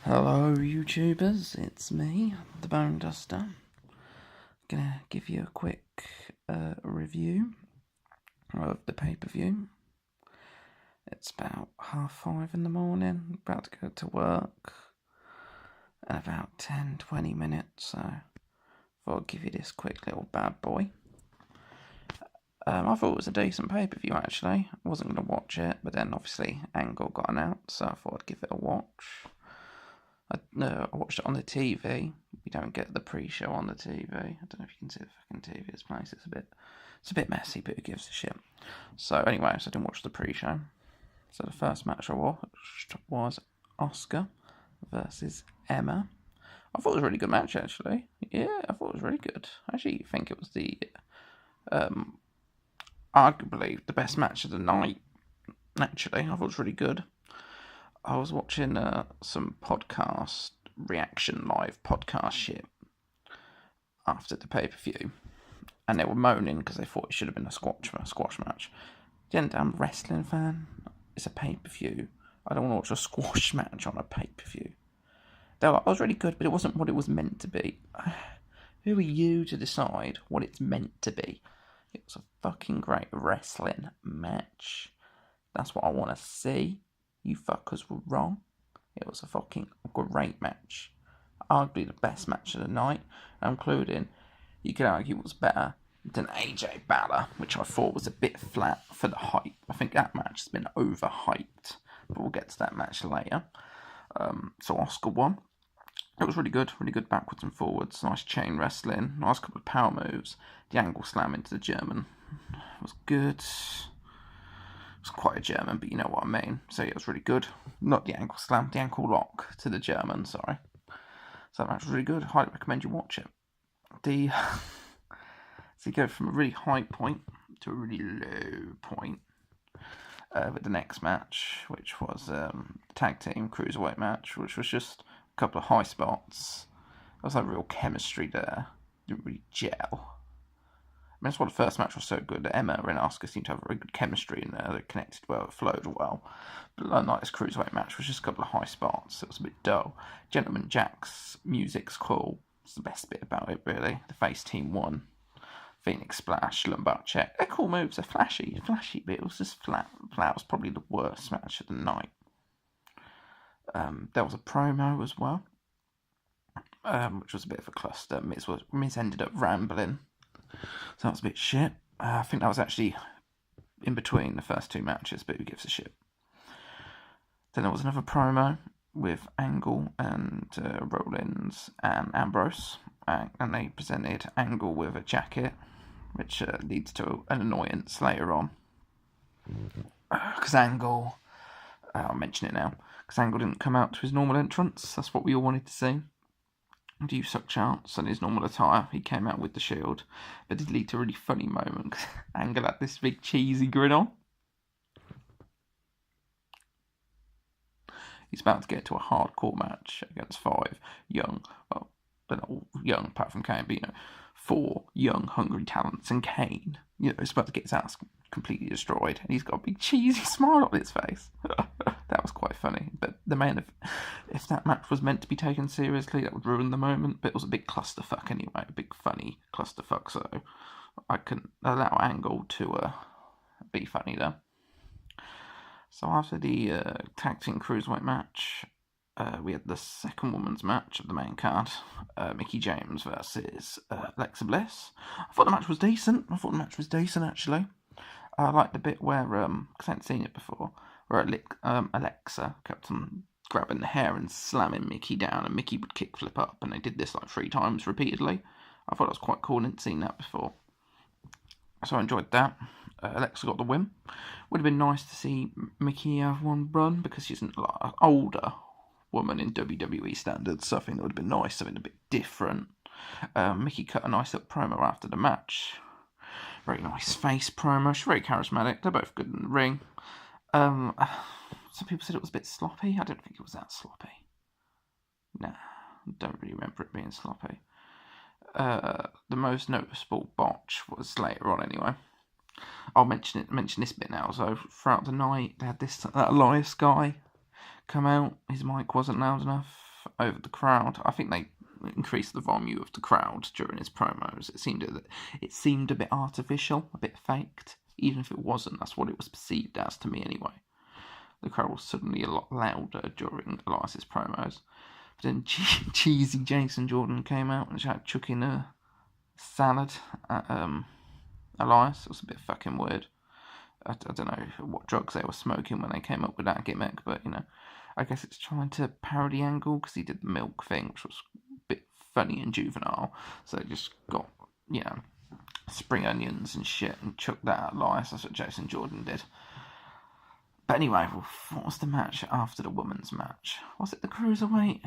Hello, YouTubers. It's me, the Bone Duster. Gonna give you a quick review of the pay-per-view. It's about 5:30 in the morning. About to go to work in about 10-20 minutes. So I thought I'd give you this quick little bad boy. I thought it was a decent pay-per-view actually. I wasn't gonna watch it, but then obviously Angle got announced, so I thought I'd give it a watch. I watched it on the TV. We don't get the pre-show on the TV. I don't know if you can see the fucking TV. This place it's a bit messy, but who gives a shit? So anyway, I didn't watch the pre-show. So the first match I watched was Asuka versus Emma. I thought it was a really good match actually. Yeah, I thought it was really good. I actually think it was the arguably the best match of the night. Actually, I thought it was really good. I was watching some podcast reaction live podcast shit after the pay-per-view, and they were moaning because they thought it should have been a squash match. I'm a wrestling fan. It's a pay-per-view. I don't want to watch a squash match on a pay-per-view. They're like, "Oh, it was really good, but it wasn't what it was meant to be." Who are you to decide what it's meant to be? It was a fucking great wrestling match. That's what I want to see. You fuckers were wrong. It was a fucking great match. Arguably the best match of the night, including, you could argue it was better than AJ Balor, which I thought was a bit flat for the hype. I think that match has been overhyped, but we'll get to that match later. So Asuka won. It was really good backwards and forwards, nice chain wrestling, nice couple of power moves. The angle slam into the German was good. It was quite a German, but you know what I mean. So yeah, it was really good. Not the ankle slam, the ankle lock to the German, sorry. So that match was really good. Highly recommend you watch it. So you go from a really high point to a really low point with the next match, which was tag team cruiserweight match, which was just a couple of high spots. There was like real chemistry there. Didn't really gel. I mean, that's why the first match was so good. Emma and Asuka seemed to have very good chemistry in there. They connected well, it flowed well. But like this cruiserweight match was just a couple of high spots. It was a bit dull. Gentleman Jack's music's cool. It's the best bit about it, really. The face team won. Phoenix Splash, lumbar check. They're cool moves. They're flashy, but it was just flat. Flat was probably the worst match of the night. There was a promo as well, which was a bit of a cluster. Miz ended up rambling. So that was a bit shit. I think that was actually in between the first two matches, but who gives a shit? Then there was another promo with Angle and Rollins and Ambrose, and they presented Angle with a jacket, which leads to an annoyance later on. Because Angle, I'll mention it now, because Angle didn't come out to his normal entrance. That's what we all wanted to see. Do you suck chance? And his normal attire, he came out with the shield, but it did lead to a really funny moment. Angle had this big cheesy grin on. He's about to get to a hardcore match against 5 young, well, they're not all young apart from Kane, but 4 young, hungry talents, and Kane, he's about to get his ass completely destroyed, and he's got a big cheesy smile on his face. That was quite funny, but if that match was meant to be taken seriously, that would ruin the moment, but it was a big clusterfuck anyway, a big funny clusterfuck, so I couldn't allow Angle to be funny there. So after the tag team cruiserweight match, we had the second women's match of the main card, Mickie James versus Alexa Bliss. I thought the match was decent. Actually. I liked the bit where, because I hadn't seen it before, where Alexa kept on grabbing the hair and slamming Mickie down, and Mickie would kickflip up, and they did this like 3 times repeatedly. I thought it was quite cool. I hadn't seen that before. So I enjoyed that. Alexa got the win. Would have been nice to see Mickie have one run, because she's an older woman in WWE standards, so I think that would have been nice, something a bit different. Mickie cut a nice little promo after the match. Very nice face promo. She's very charismatic. They're both good in the ring. Some people said it was a bit sloppy. I don't think it was that sloppy. Nah, I don't really remember it being sloppy. The most noticeable botch was later on anyway. I'll mention this bit now. So throughout the night, they had that Elias guy come out. His mic wasn't loud enough. over the crowd. I think they increased the volume of the crowd during his promos. It seemed a bit artificial, a bit faked, even if it wasn't. That's what it was perceived as to me anyway. The crowd was suddenly a lot louder during Elias's promos. But then cheesy Jason Jordan came out and started chucking a salad at Elias. It was a bit fucking weird. I don't know what drugs they were smoking when they came up with that gimmick, but, I guess it's trying to parody Angle, because he did the milk thing, which was a bit funny and juvenile. So they just got, spring onions and shit and chucked that at Elias. That's what Jason Jordan did. But anyway, what was the match after the women's match? Was it the Cruiserweight?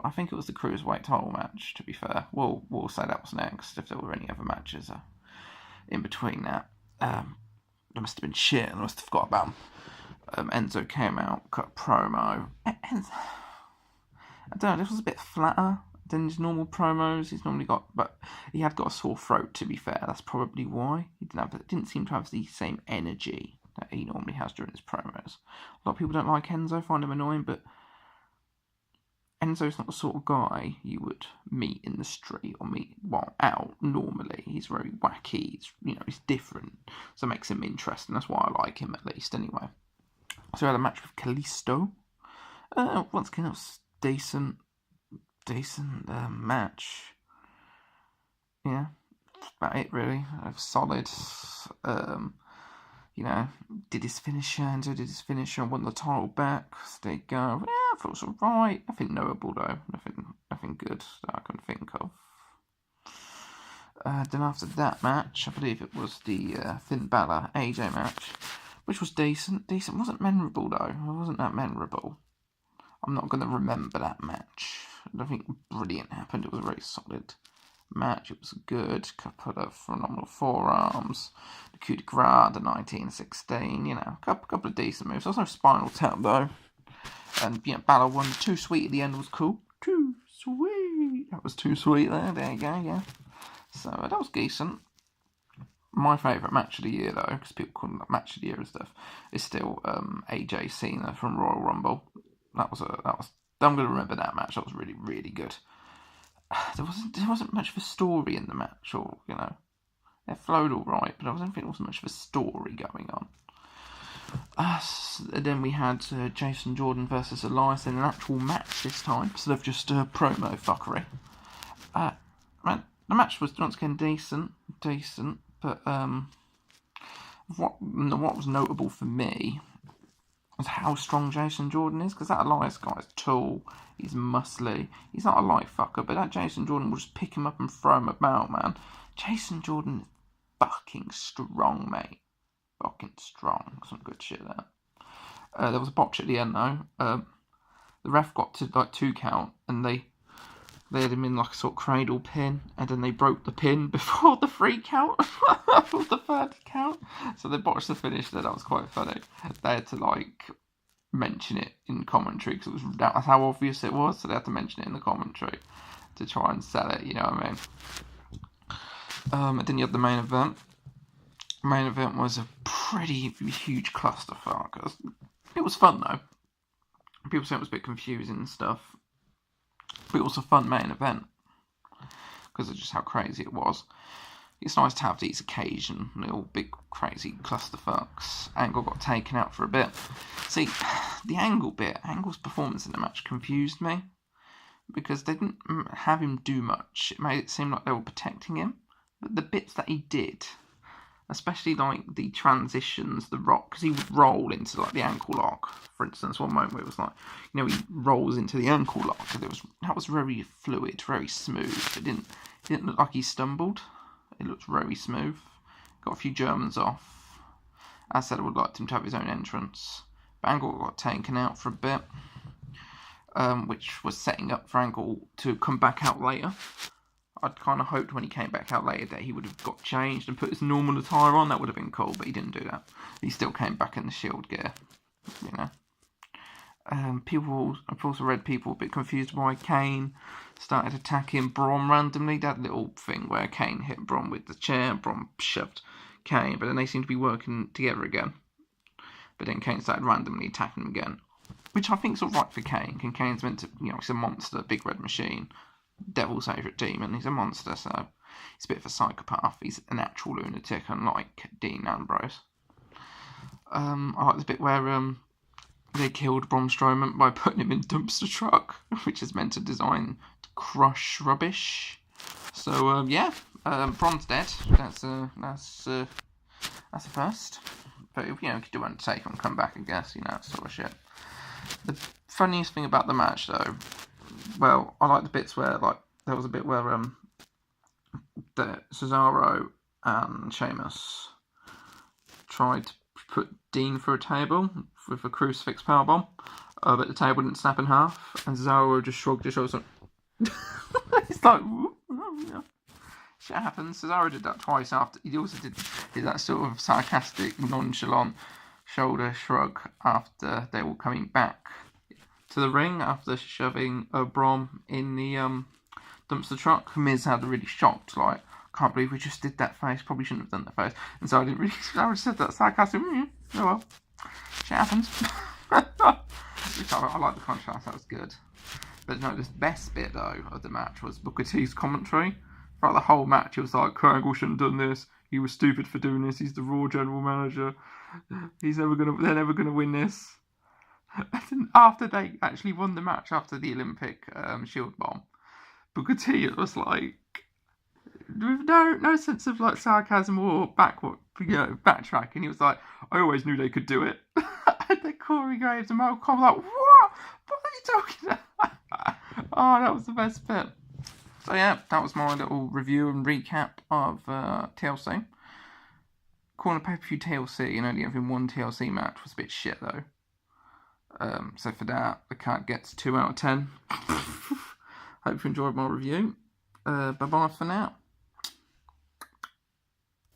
I think it was the Cruiserweight title match, to be fair. We'll say that was next, if there were any other matches in between that. There must have been shit, and I must have forgot about them. Enzo came out, cut a promo. I don't know, this was a bit flatter than his normal promos. But he had got a sore throat, to be fair. That's probably why. He didn't seem to have the same energy that he normally has during his promos. A lot of people don't like Enzo, find him annoying, but Enzo's not the sort of guy you would meet in the street or out normally. He's very wacky, he's different, so it makes him interesting. That's why I like him, at least, anyway. So we had a match with Kalisto. Once again, it was decent match. Yeah, that's about it, really. Solid. Did his finisher, won the title back. So there you go. Yeah, I thought it was alright. Nothing notable though. Nothing good that I can think of. Then after that match, I believe it was the Finn Balor AJ match, which was decent. It wasn't memorable though. It wasn't that memorable. I'm not going to remember that match. Nothing brilliant happened. It was a very solid match. It was good. Couple of phenomenal forearms. The coup de grace, the 1916. A couple of decent moves. There was no Spinal Tap though. And Balor won. Too Sweet at the end was cool. Too sweet. That was too sweet there. There you go. Yeah. So that was decent. My favourite match of the year though, because people call it match of the year and stuff, is still AJ Cena from Royal Rumble. I'm going to remember that match. That was really, really good. There wasn't much of a story in the match, or it flowed all right, but I don't think there was much of a story going on. Then we had Jason Jordan versus Elias in an actual match this time, instead of just promo fuckery. The match was once again decent, but what was notable for me was how strong Jason Jordan is, because that Elias guy is tall, he's muscly, he's not a light fucker, but that Jason Jordan will just pick him up and throw him about, man. Jason Jordan is fucking strong, mate. Fucking strong. Some good shit there. There was a botch at the end, though. The ref got to, 2 count, and they had him in, a sort of cradle pin, and then they broke the pin before the 3 count, before the 3rd count. So they botched the finish there. That was quite funny. They had to, mention it in commentary, because that's how obvious it was, so they had to mention it in the commentary to try and sell it, you know what I mean? And then you had the main event. The main event was a pretty huge clusterfuck. It was fun, though. People say it was a bit confusing and stuff, but it was a fun main event because of just how crazy it was. It's nice to have these occasion little big crazy clusterfucks. Angle got taken out for a bit. See, the Angle's performance in the match confused me, because they didn't have him do much. It made it seem like they were protecting him, but the bits that he did, especially the transitions, the rock, because he would roll into the ankle lock. For instance, one moment it was he rolls into the ankle lock. That was very fluid, very smooth. It didn't look like he stumbled. It looked very smooth. Got a few Germans off. As I said, I would like him to have his own entrance. But Angle got taken out for a bit, which was setting up for Angle to come back out later. I'd kind of hoped when he came back out later that he would have got changed and put his normal attire on. That would have been cool, but he didn't do that. He still came back in the Shield gear, I've also read people a bit confused why Kane started attacking Braun randomly. That little thing where Kane hit Braun with the chair, Braun shoved Kane, but then they seem to be working together again. But then Kane started randomly attacking him again. which I think is all right for Kane. And Kane's meant to, he's a monster, big red machine, devil's favourite demon. He's a monster, so he's a bit of a psychopath. He's an actual lunatic, unlike Dean Ambrose. I like the bit where they killed Braun Strowman by putting him in dumpster truck, which is meant to design to crush rubbish. So Braun's dead. That's a first. But if you could do Undertaker and come back, I guess, sort of shit. The funniest thing about the match, though, well, I like the bits where there was a bit where Cesaro and Sheamus tried to put Dean through a table with a crucifix powerbomb, but the table didn't snap in half, and Cesaro just shrugged his shoulders. It's like, shit happens. Cesaro did that twice after. He also did that sort of sarcastic, nonchalant shoulder shrug after they were coming back to the ring after shoving Braun in the dumpster truck. Miz had a really shocked, can't believe we just did that face. Probably shouldn't have done that face. And so I said that sarcastic. Oh well, shit happens. I like the contrast. That was good. But no, the best bit though of the match was Booker T's commentary. Throughout the whole match, it was like, Kurt Angle shouldn't have done this. He was stupid for doing this. He's the Raw general manager. They're never gonna win this. And then after they actually won the match, after the Olympic Shield bomb, Booker T was like, with no sense of sarcasm or backtracking. He was like, I always knew they could do it. And then Corey Graves and Malcolm were like, what? What are you talking about? Oh, that was the best bit. So yeah, that was my little review and recap of TLC. Calling a pay-per-view TLC and only having one TLC match was a bit shit though. So for that, the card gets 2 out of 10. Hope you enjoyed my review. Bye-bye for now.